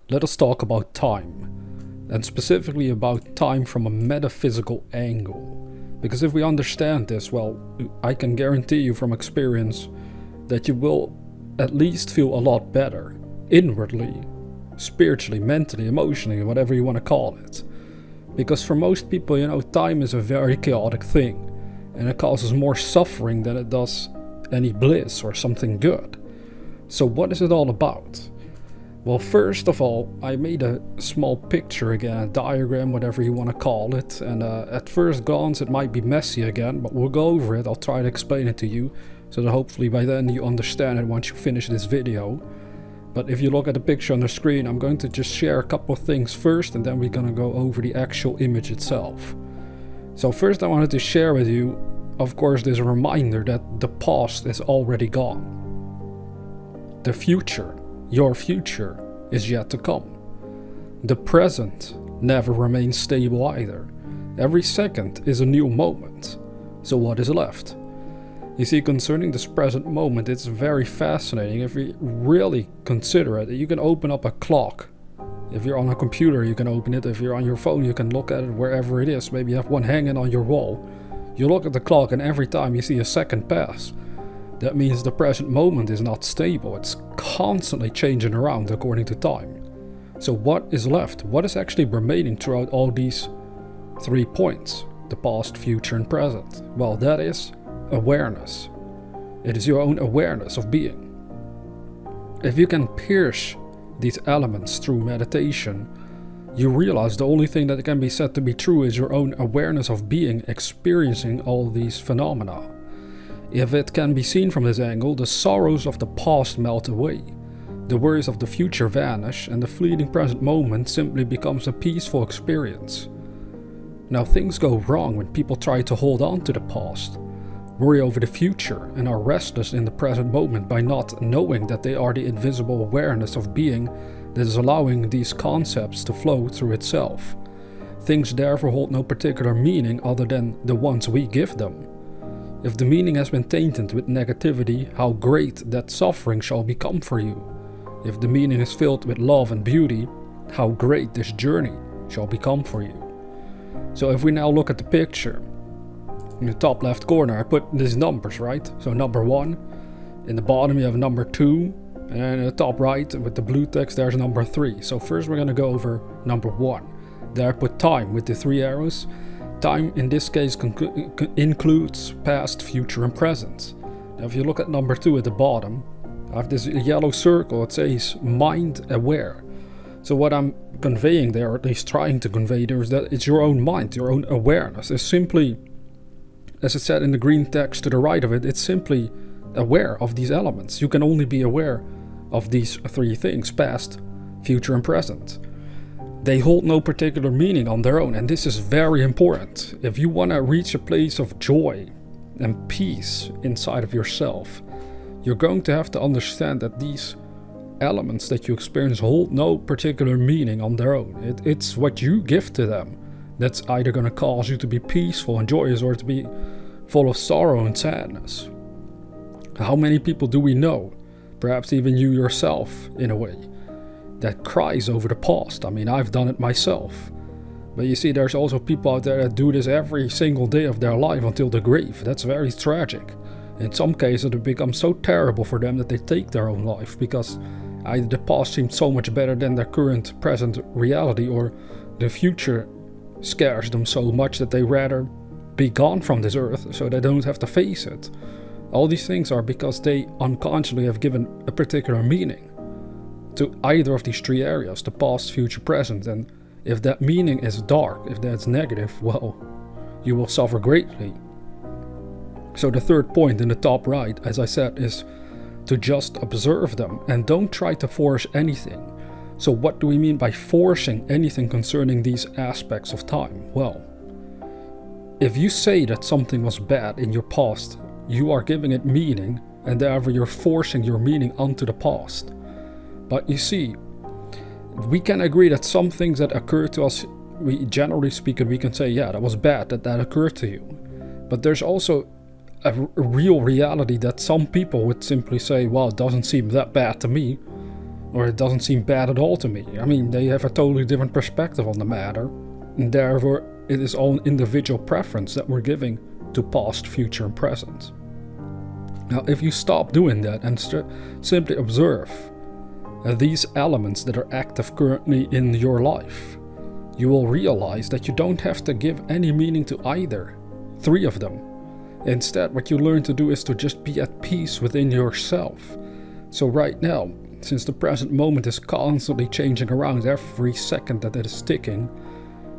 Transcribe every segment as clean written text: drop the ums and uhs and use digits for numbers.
let us talk about time, and specifically about time from a metaphysical angle. Because if we understand this, well, I can guarantee you from experience that you will at least feel a lot better, inwardly, spiritually, mentally, emotionally, whatever you want to call it. Because for most people, time is a very chaotic thing, and it causes more suffering than it does any bliss or something good. So what is it all about? Well, first of all, I made a small picture again, a diagram, whatever you want to call it, and at first glance it might be messy again, but we'll go over it. I'll try to explain it to you, so that hopefully by then you understand it once you finish this video. But if you look at the picture on the screen, I'm going to just share a couple of things first, and then we're going to go over the actual image itself. So first I wanted to share with you, of course, this reminder that the past is already gone. The future, your future, is yet to come. The present never remains stable either. Every second is a new moment. So what is left? You see, concerning this present moment, it's very fascinating. If we really consider it, you can open up a clock. If you're on a computer, you can open it. If you're on your phone, you can look at it wherever it is. Maybe you have one hanging on your wall. You look at the clock, and every time you see a second pass, that means the present moment is not stable. It's constantly changing around according to time. So what is left? What is actually remaining throughout all these 3 points? The past, future, and present. Well, that is awareness. It is your own awareness of being. If you can pierce these elements through meditation, you realize the only thing that can be said to be true is your own awareness of being, experiencing all these phenomena. If it can be seen from this angle, the sorrows of the past melt away, the worries of the future vanish, and the fleeting present moment simply becomes a peaceful experience. Now, things go wrong when people try to hold on to the past, worry over the future, and are restless in the present moment by not knowing that they are the invisible awareness of being that is allowing these concepts to flow through itself. Things therefore hold no particular meaning other than the ones we give them. If the meaning has been tainted with negativity, how great that suffering shall become for you. If the meaning is filled with love and beauty, how great this journey shall become for you. So if we now look at the picture, in the top left corner I put these numbers, right? So number 1, in the bottom you have number 2, and in the top right with the blue text there's number 3. So first we're going to go over number 1. There I put time with the 3 arrows. Time in this case includes past, future, and present. Now if you look at number 2 at the bottom, I have this yellow circle. It says mind aware. So what I'm conveying there, or at least trying to convey there, is that it's your own mind, your own awareness. It's simply, as it said in the green text to the right of it, it's simply aware of these elements. You can only be aware of these 3 things, past, future, and present. They hold no particular meaning on their own, and this is very important. If you want to reach a place of joy and peace inside of yourself, you're going to have to understand that these elements that you experience hold no particular meaning on their own. It's what you give to them that's either going to cause you to be peaceful and joyous or to be full of sorrow and sadness. How many people do we know, perhaps even you yourself in a way, that cries over the past? I mean, I've done it myself. But you see, there's also people out there that do this every single day of their life until the grave. That's very tragic. In some cases it becomes so terrible for them that they take their own life because either the past seems so much better than their current present reality, or the future scares them so much that they rather be gone from this earth so they don't have to face it. All these things are because they unconsciously have given a particular meaning to either of these 3 areas, the past, future, present. And if that meaning is dark, if that's negative, well, you will suffer greatly. So the 3rd point in the top right, as I said, is to just observe them and don't try to force anything. So what do we mean by forcing anything concerning these aspects of time? Well, if you say that something was bad in your past, you are giving it meaning, and therefore you're forcing your meaning onto the past. But you see, we can agree that some things that occur to us, we generally speaking, we can say, yeah, that was bad that occurred to you. But there's also a real reality that some people would simply say, well, it doesn't seem that bad to me. or it doesn't seem bad at all to me. I mean, they have a totally different perspective on the matter, and therefore it is all individual preference that we're giving to past, future, and present. Now, if you stop doing that and simply observe these elements that are active currently in your life, you will realize that you don't have to give any meaning to either three of them. Instead, what you learn to do is to just be at peace within yourself. So right now, since the present moment is constantly changing around every second that it is ticking,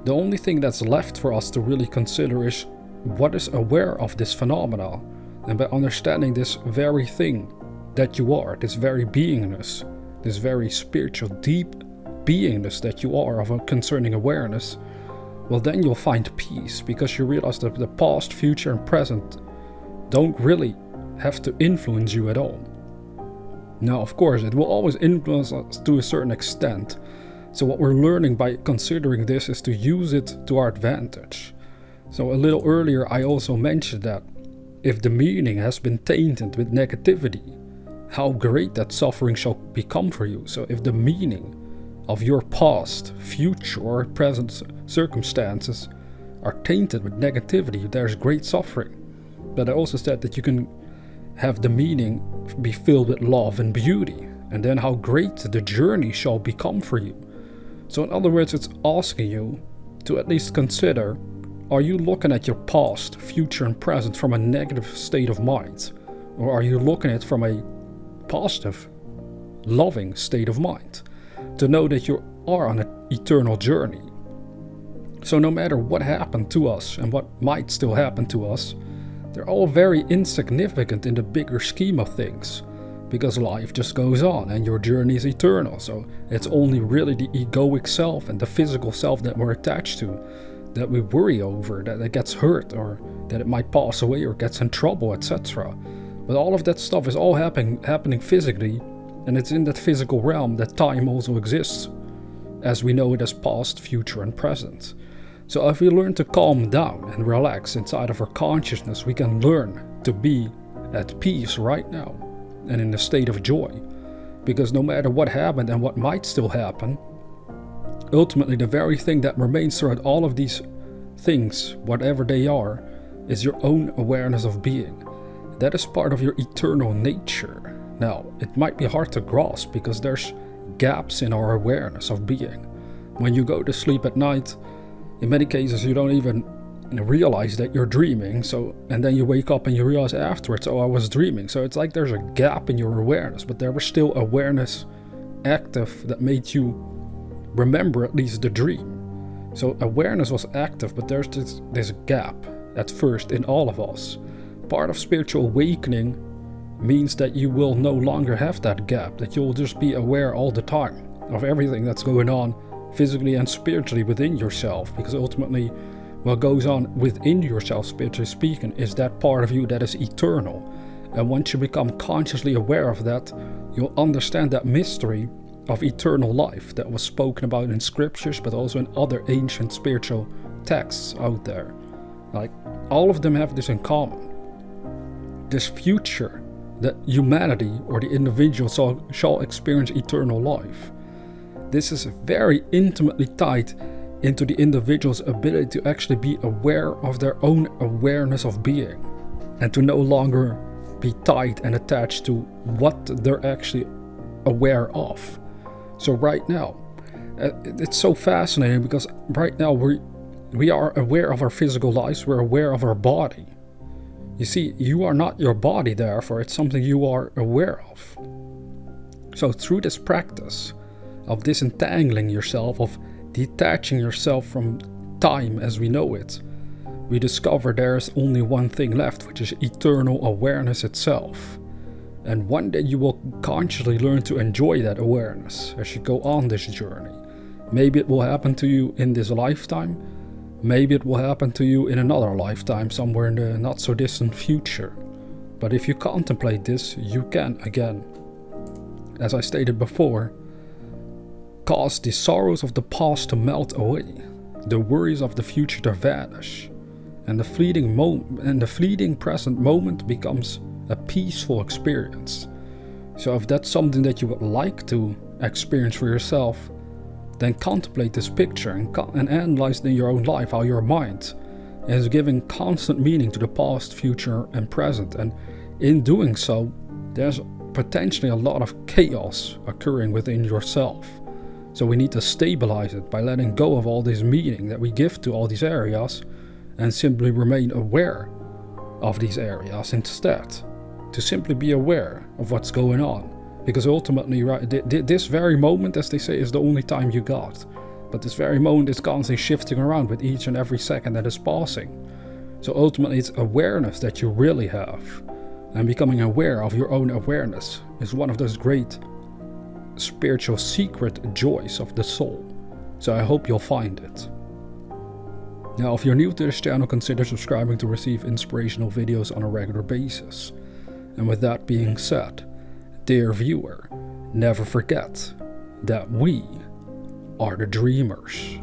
the only thing that's left for us to really consider is what is aware of this phenomena. And by understanding this very thing that you are, this very beingness, this very spiritual, deep beingness that you are of concerning awareness, well, then you'll find peace, because you realize that the past, future, and present don't really have to influence you at all. Now, of course, it will always influence us to a certain extent. So what we're learning by considering this is to use it to our advantage. So a little earlier I also mentioned that if the meaning has been tainted with negativity, how great that suffering shall become for you. So if the meaning of your past, future, or present circumstances are tainted with negativity, there's great suffering. But I also said that you can have the meaning be filled with love and beauty, and then how great the journey shall become for you. So in other words, it's asking you to at least consider, are you looking at your past, future, and present from a negative state of mind? Or are you looking at it from a positive, loving state of mind? To know that you are on an eternal journey. So no matter what happened to us and what might still happen to us, they're all very insignificant in the bigger scheme of things, because life just goes on and your journey is eternal. So it's only really the egoic self and the physical self that we're attached to that we worry over, that it gets hurt, or that it might pass away or gets in trouble, etc. But all of that stuff is all happening physically, and it's in that physical realm that time also exists, as we know it as past, future, and present. So if we learn to calm down and relax inside of our consciousness, we can learn to be at peace right now and in a state of joy. Because no matter what happened and what might still happen, ultimately the very thing that remains throughout all of these things, whatever they are, is your own awareness of being. That is part of your eternal nature. Now, it might be hard to grasp because there's gaps in our awareness of being. When you go to sleep at night, in many cases you don't even realize that you're dreaming, and then you wake up and you realize afterwards, oh, I was dreaming. So it's like there's a gap in your awareness, but there was still awareness active that made you remember at least the dream. So awareness was active, but there's this gap at first in all of us. Part of spiritual awakening means that you will no longer have that gap, that you'll just be aware all the time of everything that's going on physically and spiritually within yourself, because ultimately what goes on within yourself, spiritually speaking, is that part of you that is eternal. And once you become consciously aware of that, you'll understand that mystery of eternal life that was spoken about in scriptures, but also in other ancient spiritual texts out there. Like, all of them have this in common. This future that humanity or the individual shall experience eternal life. This is very intimately tied into the individual's ability to actually be aware of their own awareness of being, and to no longer be tied and attached to what they're actually aware of. So right now, it's so fascinating, because right now we are aware of our physical lives, we're aware of our body. You see, you are not your body, therefore it's something you are aware of. So through this practice of disentangling yourself, of detaching yourself from time as we know it, we discover there is only one thing left, which is eternal awareness itself. And one day you will consciously learn to enjoy that awareness as you go on this journey. Maybe it will happen to you in this lifetime, maybe it will happen to you in another lifetime somewhere in the not so distant future. But if you contemplate this, you can, again, as I stated before, cause the sorrows of the past to melt away, the worries of the future to vanish, and the fleeting present moment becomes a peaceful experience. So if that's something that you would like to experience for yourself, then contemplate this picture and analyze in your own life how your mind is giving constant meaning to the past, future, and present. And in doing so, there's potentially a lot of chaos occurring within yourself. So we need to stabilize it by letting go of all this meaning that we give to all these areas and simply remain aware of these areas instead. To simply be aware of what's going on. Because ultimately, right, this very moment, as they say, is the only time you got. But this very moment is constantly shifting around with each and every second that is passing. So ultimately, it's awareness that you really have. And becoming aware of your own awareness is one of those great spiritual secret joys of the soul. So I hope you'll find it. Now, if you're new to this channel, consider subscribing to receive inspirational videos on a regular basis. And with that being said, dear viewer, never forget that we are the dreamers.